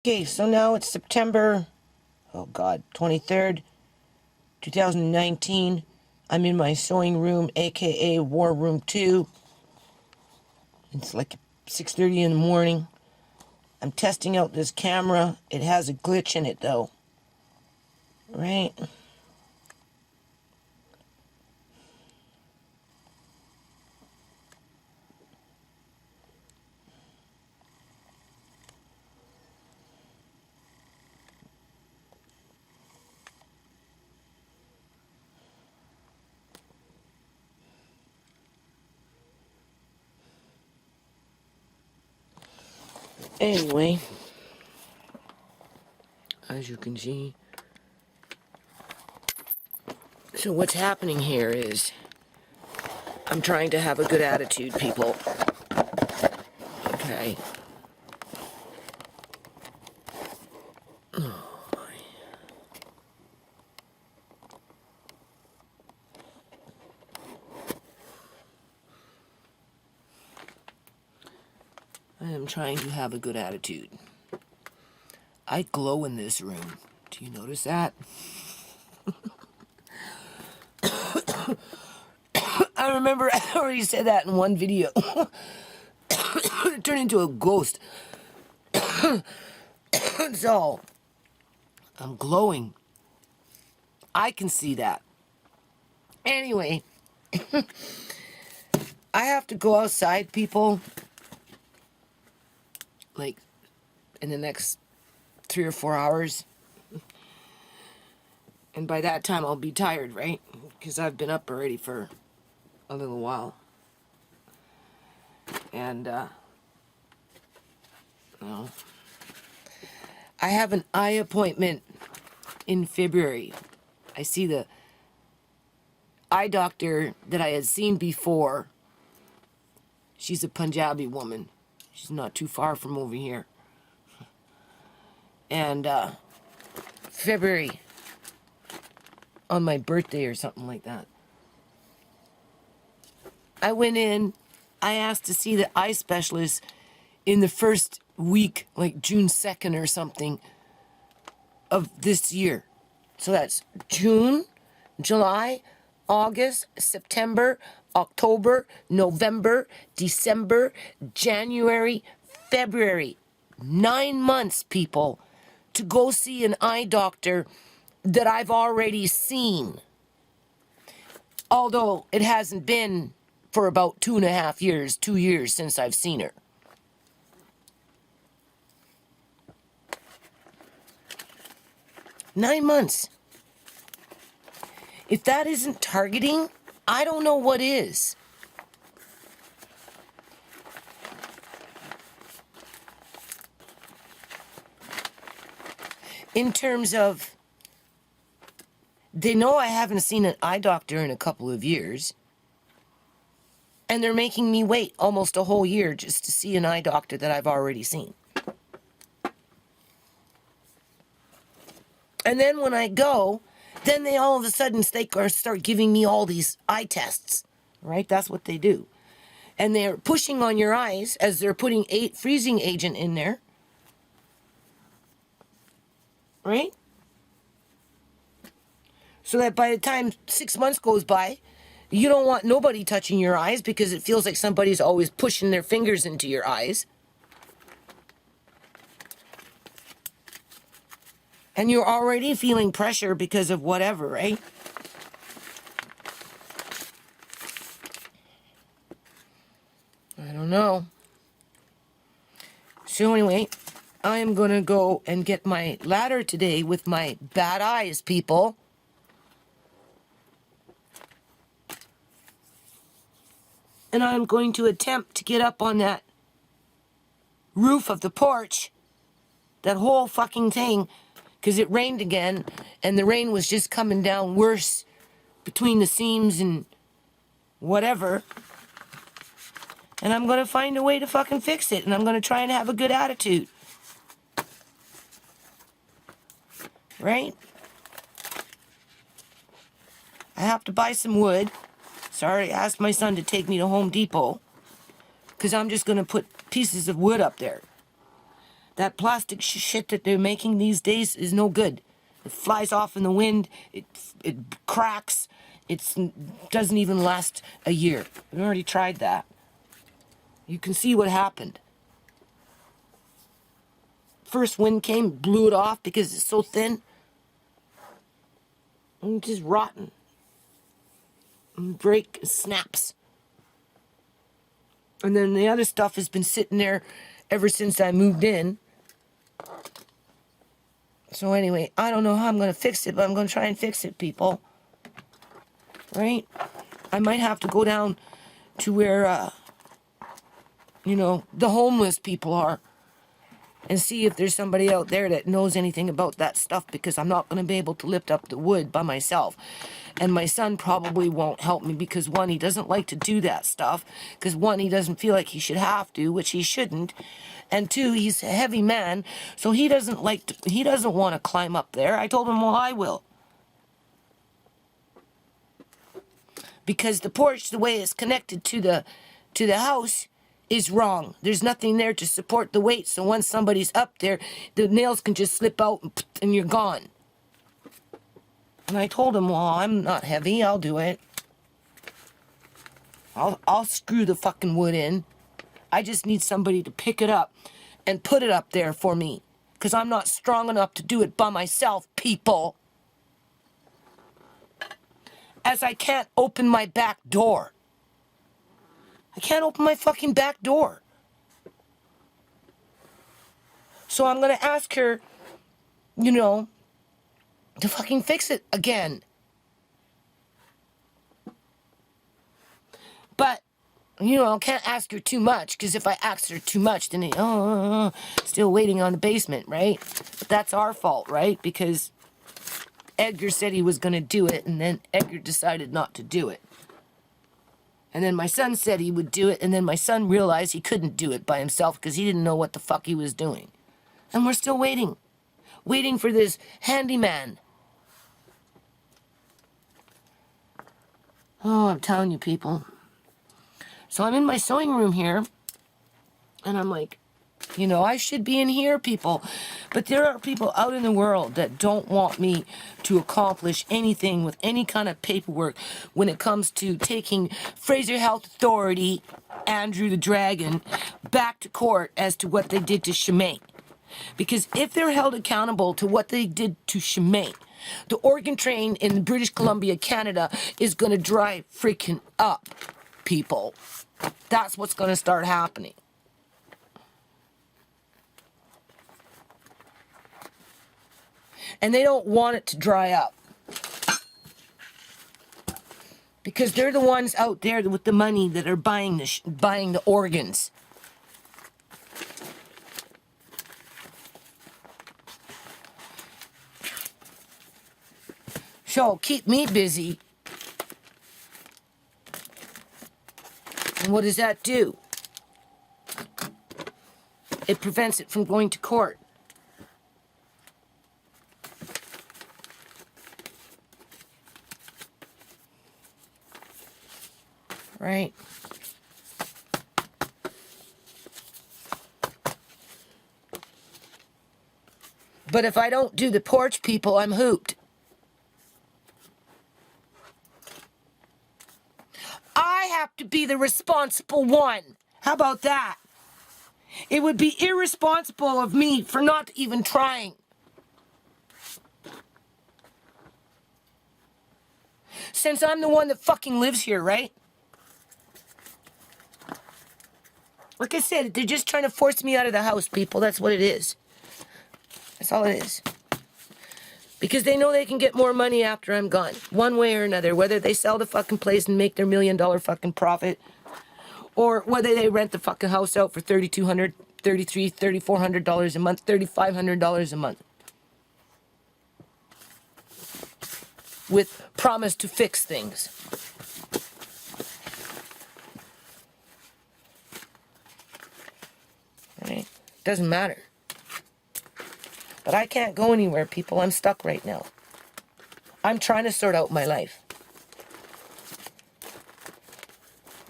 Okay, so now it's September, oh God, 23rd, 2019. I'm in my sewing room, aka War Room 2. It's like 6:30 in the morning. I'm testing out this camera. It has a glitch in it though. Right? Anyway, as you can see, so what's happening here is I'm trying to have a good attitude, people. Okay. I am trying to have a good attitude. I glow in this room. Do you notice that? I remember I already said that in one video. It turned into a ghost. So, I'm glowing. I can see that. Anyway, I have to go outside, people, like, in the next 3 or 4 hours. And by that time, I'll be tired, right? Because I've been up already for a little while. And, well, I have an eye appointment in February. I see the eye doctor that I had seen before. She's a Punjabi woman. She's not too far from over here. And, February, on my birthday or something like that, I went in, I asked to see the eye specialist in the first week, like June 2nd or something of this year. So that's June, July, August, September, October, November, December, January, February. 9 months, people, to go see an eye doctor that I've already seen. Although it hasn't been for about 2.5 years, 2 years since I've seen her. Nine months. If that isn't targeting, I don't know what is. In terms of, they know I haven't seen an eye doctor in a couple of years. And they're making me wait almost a whole year just to see an eye doctor that I've already seen. And then when I go, then they all of a sudden start giving me all these eye tests, right? That's what they do. And they're pushing on your eyes as they're putting freezing agent in there, right? So that by the time 6 months goes by, you don't want nobody touching your eyes because it feels like somebody's always pushing their fingers into your eyes. And you're already feeling pressure because of whatever, right? I don't know. So anyway, I am going to go and get my ladder today with my bad eyes, people. And I'm going to attempt to get up on that roof of the porch, that whole fucking thing, because it rained again, and the rain was just coming down worse between the seams and whatever. And I'm going to find a way to fucking fix it, and I'm going to try and have a good attitude. Right? I have to buy some wood. So I already asked my son to take me to Home Depot, because I'm just going to put pieces of wood up there. That plastic shit that they're making these days is no good. It flies off in the wind. It cracks. It doesn't even last a year. We already tried that. You can see what happened. First wind came, blew it off because it's so thin. And it's just rotten. And break, snaps. And then the other stuff has been sitting there ever since I moved in. So anyway, I don't know how I'm going to fix it, but I'm going to try and fix it, people. Right? I might have to go down to where, the homeless people are. And see if there's somebody out there that knows anything about that stuff, because I'm not going to be able to lift up the wood by myself. And my son probably won't help me because, one, he doesn't like to do that stuff. Because, one, he doesn't feel like he should have to, which he shouldn't. And two, he's a heavy man, so he doesn't want to climb up there. I told him, well, I will. Because the porch, the way it's connected to the house, is wrong. There's nothing there to support the weight, so once somebody's up there, the nails can just slip out and you're gone. And I told him, well, I'm not heavy, I'll do it. I'll screw the fucking wood in. I just need somebody to pick it up and put it up there for me. Because I'm not strong enough to do it by myself, people. As I can't open my back door. I can't open my fucking back door. So I'm going to ask her, to fucking fix it again. But, I can't ask her too much, because if I ask her too much, then still waiting on the basement, right? But that's our fault, right? Because Edgar said he was going to do it, and then Edgar decided not to do it. And then my son said he would do it, and then my son realized he couldn't do it by himself because he didn't know what the fuck he was doing. And we're still waiting. Waiting for this handyman. Oh, I'm telling you, people. So I'm in my sewing room here, and I'm like, I should be in here, people. But there are people out in the world that don't want me to accomplish anything with any kind of paperwork when it comes to taking Fraser Health Authority, Andrew the Dragon, back to court as to what they did to Shemaine. Because if they're held accountable to what they did to Shemaine, the organ train in British Columbia, Canada, is going to dry freaking up, people. That's what's going to start happening. And they don't want it to dry up. Because they're the ones out there with the money that are buying the organs. So, keep me busy. And what does that do? It prevents it from going to court. Right? But if I don't do the porch, people, I'm hooped. I have to be the responsible one. How about that? It would be irresponsible of me for not even trying. Since I'm the one that fucking lives here, right? Like I said, they're just trying to force me out of the house, people. That's what it is. That's all it is. Because they know they can get more money after I'm gone. One way or another. Whether they sell the fucking place and make their $1 million fucking profit. Or whether they rent the fucking house out for $3,200, $3,300, $3,400 a month, $3,500 a month. With promise to fix things. Right? Doesn't matter. But I can't go anywhere, people. I'm stuck right now. I'm trying to sort out my life.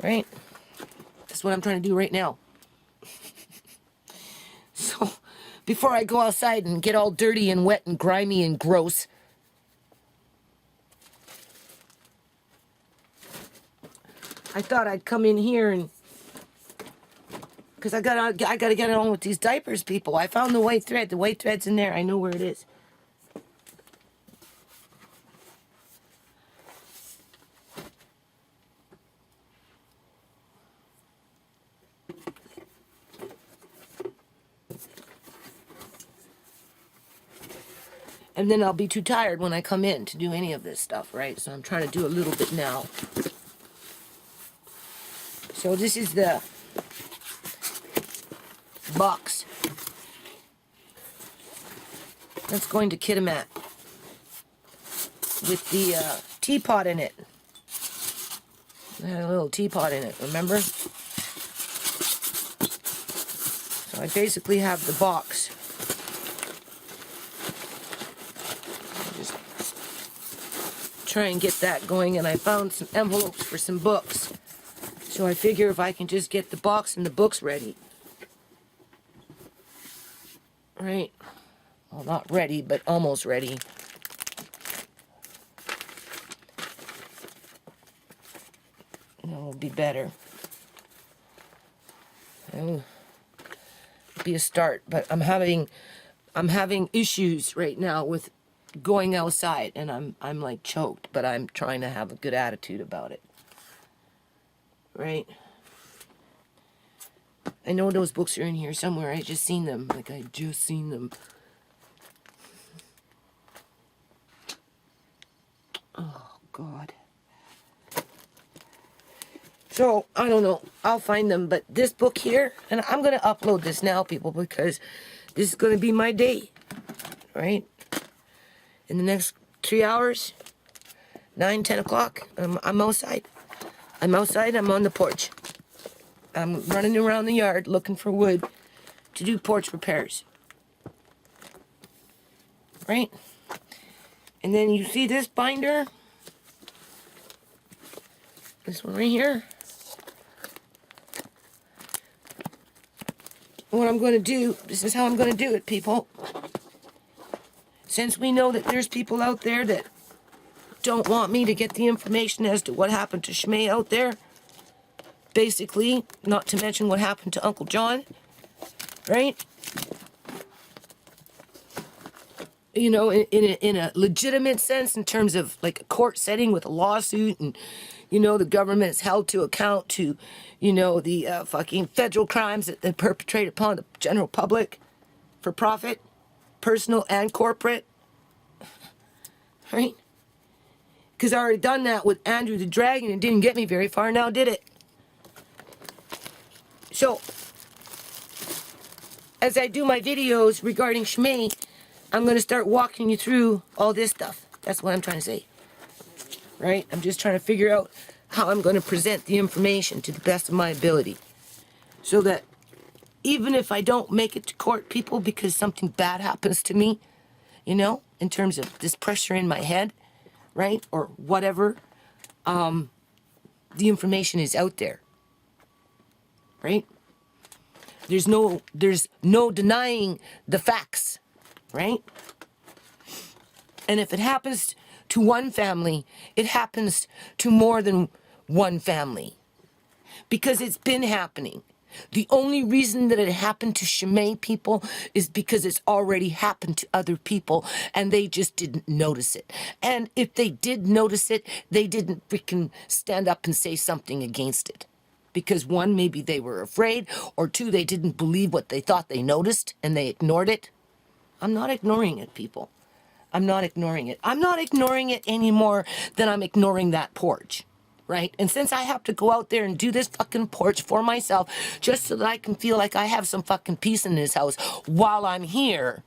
Right? That's what I'm trying to do right now. So, before I go outside and get all dirty and wet and grimy and gross. I thought I'd come in here and, because I got to get on with these diapers, people. I found the white thread. The white thread's in there. I know where it is. And then I'll be too tired when I come in to do any of this stuff, right? So I'm trying to do a little bit now. So this is the box that's going to Kitimat with the teapot in it. I had a little teapot in it, remember? So I basically have the box. Just try and get that going, and I found some envelopes for some books. So I figure if I can just get the box and the books ready. Right? Well, not ready, but almost ready. It'll be better. It'll be a start, but I'm having issues right now with going outside, and I'm like choked, but I'm trying to have a good attitude about it. Right? I know those books are in here somewhere. I just seen them. Like, I just seen them. Oh, God. So, I don't know. I'll find them. But this book here, and I'm going to upload this now, people, because this is going to be my day. Right? In the next 3 hours, 9, 10 o'clock, I'm outside. I'm outside. I'm on the porch. I'm running around the yard looking for wood to do porch repairs. Right? And then you see this binder? This one right here? What I'm going to do, this is how I'm going to do it, people. Since we know that there's people out there that don't want me to get the information as to what happened to Shmay out there, basically, not to mention what happened to Uncle John, right? You know, in a legitimate sense, in terms of like a court setting with a lawsuit, and, you know, the government is held to account to, you know, the fucking federal crimes that they perpetrate upon the general public for profit, personal and corporate, right? Because I already done that with Andrew the Dragon and didn't get me very far, now did it. So, as I do my videos regarding Shmay, I'm going to start walking you through all this stuff. That's what I'm trying to say. Right? I'm just trying to figure out how I'm going to present the information to the best of my ability. So that even if I don't make it to court, people, because something bad happens to me, you know, in terms of this pressure in my head, right? Or whatever, the information is out there. Right? There's no denying the facts, right? And if it happens to one family, it happens to more than one family. Because it's been happening. The only reason that it happened to Shmay, people, is because it's already happened to other people and they just didn't notice it. And if they did notice it, they didn't freaking stand up and say something against it. Because one, maybe they were afraid, or two, they didn't believe what they thought they noticed and they ignored it. I'm not ignoring it, people. I'm not ignoring it. I'm not ignoring it any more than I'm ignoring that porch, right? And since I have to go out there and do this fucking porch for myself just so that I can feel like I have some fucking peace in this house while I'm here,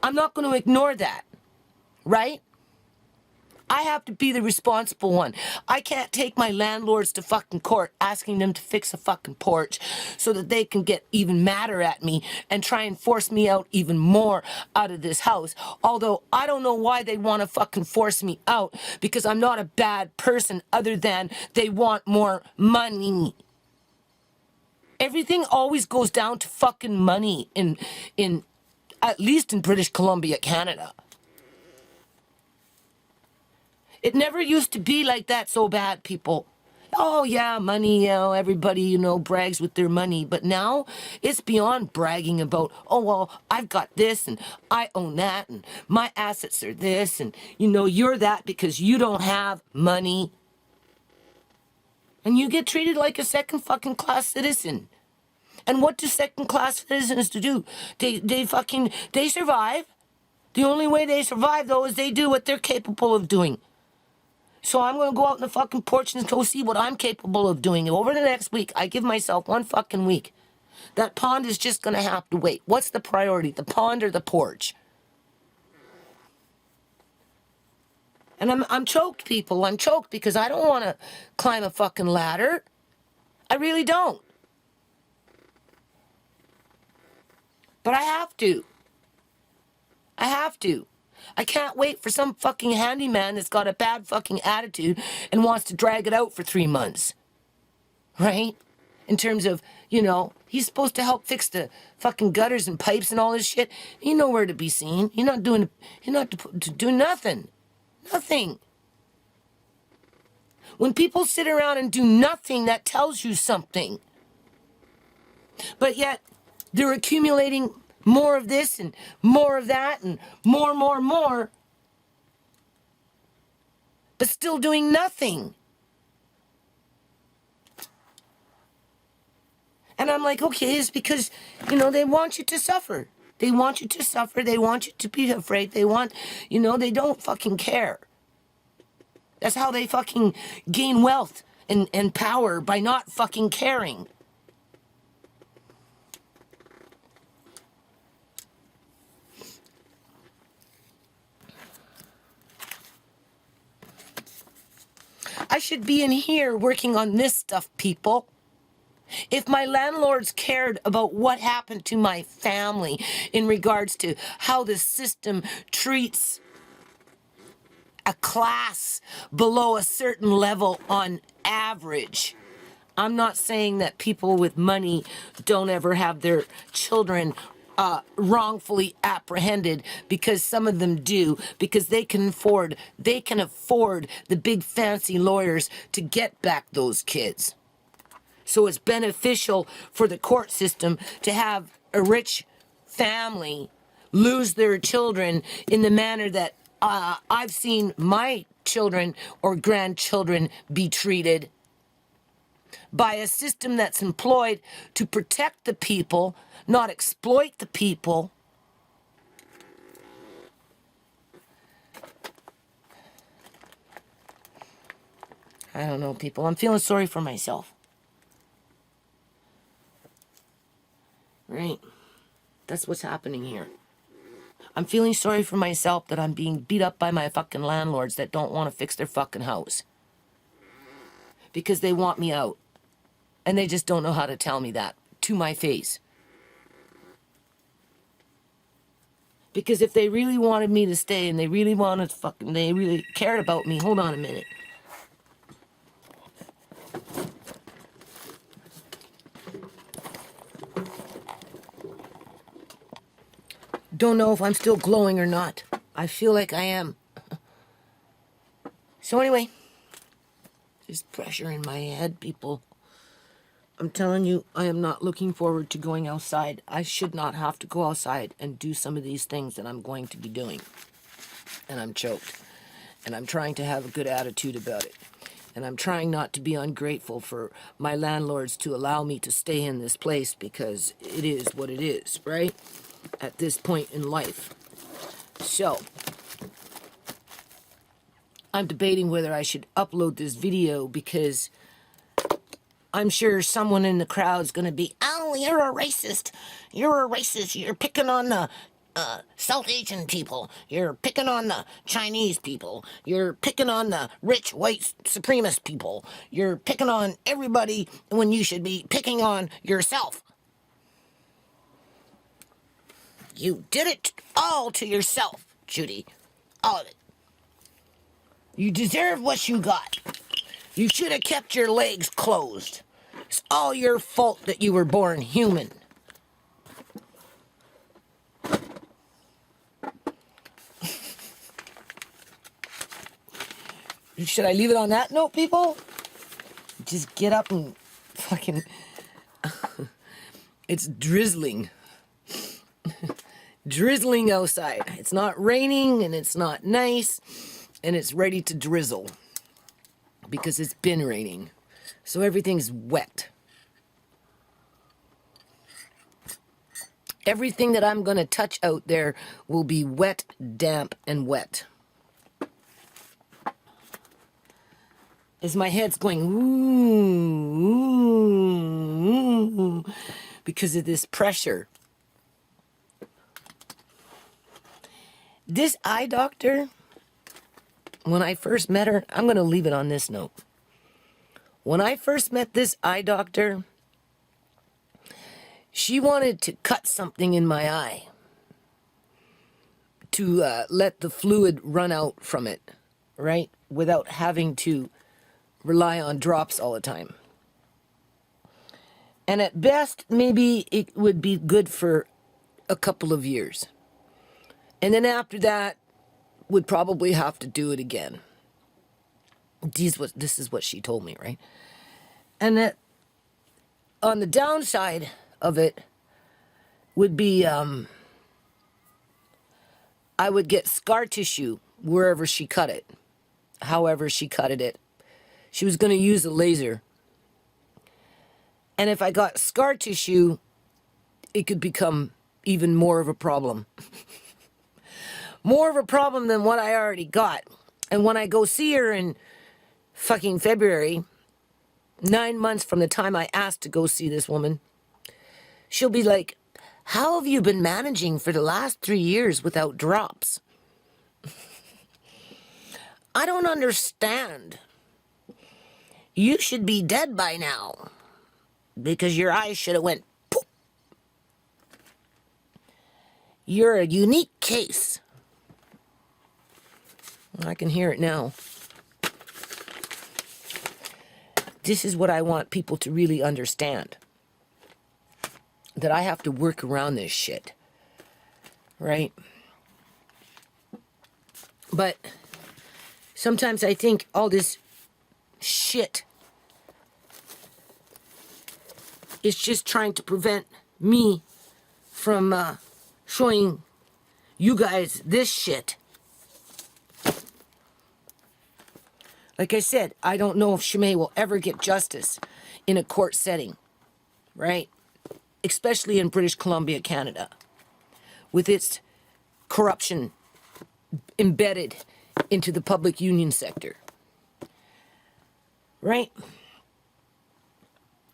I'm not going to ignore that, right? I have to be the responsible one. I can't take my landlords to fucking court asking them to fix a fucking porch so that they can get even madder at me and try and force me out even more out of this house. Although I don't know why they want to fucking force me out, because I'm not a bad person other than they want more money. Everything always goes down to fucking money in at least in British Columbia, Canada. It never used to be like that so bad, people. Oh yeah, money, everybody, brags with their money. But now it's beyond bragging about, oh well, I've got this and I own that and my assets are this and you're that because you don't have money. And you get treated like a second fucking class citizen. And what do second class citizens do? They survive. The only way they survive though is they do what they're capable of doing. So I'm going to go out in the fucking porch and go see what I'm capable of doing. Over the next week, I give myself 1 fucking week. That pond is just going to have to wait. What's the priority, the pond or the porch? And I'm choked, people. I'm choked because I don't want to climb a fucking ladder. I really don't. But I have to. I have to. I can't wait for some fucking handyman that's got a bad fucking attitude and wants to drag it out for 3 months. Right? In terms of, he's supposed to help fix the fucking gutters and pipes and all this shit. He nowhere to be seen. You're not doing nothing. Nothing. When people sit around and do nothing, that tells you something. But yet, they're accumulating more of this and more of that and more, but still doing nothing. And I'm like, okay, it's because, they want you to suffer. They want you to suffer. They want you to be afraid. They want, they don't fucking care. That's how they fucking gain wealth and power, by not fucking caring. I should be in here working on this stuff, people. If my landlords cared about what happened to my family in regards to how the system treats a class below a certain level on average. I'm not saying that people with money don't ever have their children wrongfully apprehended, because some of them do, because they can afford the big fancy lawyers to get back those kids. So it's beneficial for the court system to have a rich family lose their children in the manner that I've seen my children or grandchildren be treated, by a system that's employed to protect the people, not exploit the people. I don't know, people. I'm feeling sorry for myself. Right? That's what's happening here. I'm feeling sorry for myself that I'm being beat up by my fucking landlords that don't want to fix their fucking house. Because they want me out. And they just don't know how to tell me that to my face. Because if they really wanted me to stay and they really cared about me, hold on a minute. Don't know if I'm still glowing or not. I feel like I am. So anyway, there's pressure in my head, people. I'm telling you, I am not looking forward to going outside. I should not have to go outside and do some of these things that I'm going to be doing. And I'm choked. And I'm trying to have a good attitude about it. And I'm trying not to be ungrateful for my landlords to allow me to stay in this place, because it is what it is, right? At this point in life. So, I'm debating whether I should upload this video, because I'm sure someone in the crowd's going to be, oh, you're a racist. You're a racist. You're picking on the South Asian people. You're picking on the Chinese people. You're picking on the rich white supremacist people. You're picking on everybody when you should be picking on yourself. You did it all to yourself, Judy. All of it. You deserve what you got. You should have kept your legs closed. It's all your fault that you were born human. Should I leave it on that note, people? Just get up and fucking... It's drizzling. Drizzling outside. It's not raining and it's not nice. And it's ready to drizzle. Because it's been raining. So everything's wet. Everything that I'm going to touch out there will be wet, damp, and wet. As my head's going, ooh, ooh, ooh, because of this pressure. This eye doctor, when I first met her, I'm going to leave it on this note. When I first met this eye doctor, she wanted to cut something in my eye to let the fluid run out from it, right? Without having to rely on drops all the time. And at best, maybe it would be good for a couple of years. And then after that, would probably have to do it again. This is what she told me, right? And that on the downside of it would be I would get scar tissue wherever she cut it, however she cut it. She was going to use a laser. And if I got scar tissue, it could become even more of a problem. More of a problem than what I already got. And when I go see her in fucking February, 9 months from the time I asked to go see this woman, she'll be like, how have you been managing for the last 3 years without drops? I don't understand. You should be dead by now. Because your eyes should have went poop. You're a unique case. I can hear it now. This is what I want people to really understand. That I have to work around this shit. Right? But sometimes I think all this shit is just trying to prevent me from showing you guys this shit. Like I said, I don't know if Shimei will ever get justice in a court setting, right? Especially in British Columbia, Canada, with its corruption embedded into the public union sector, right?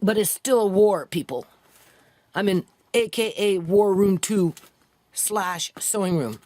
But it's still a war, people. I'm in AKA War Room 2 / sewing room.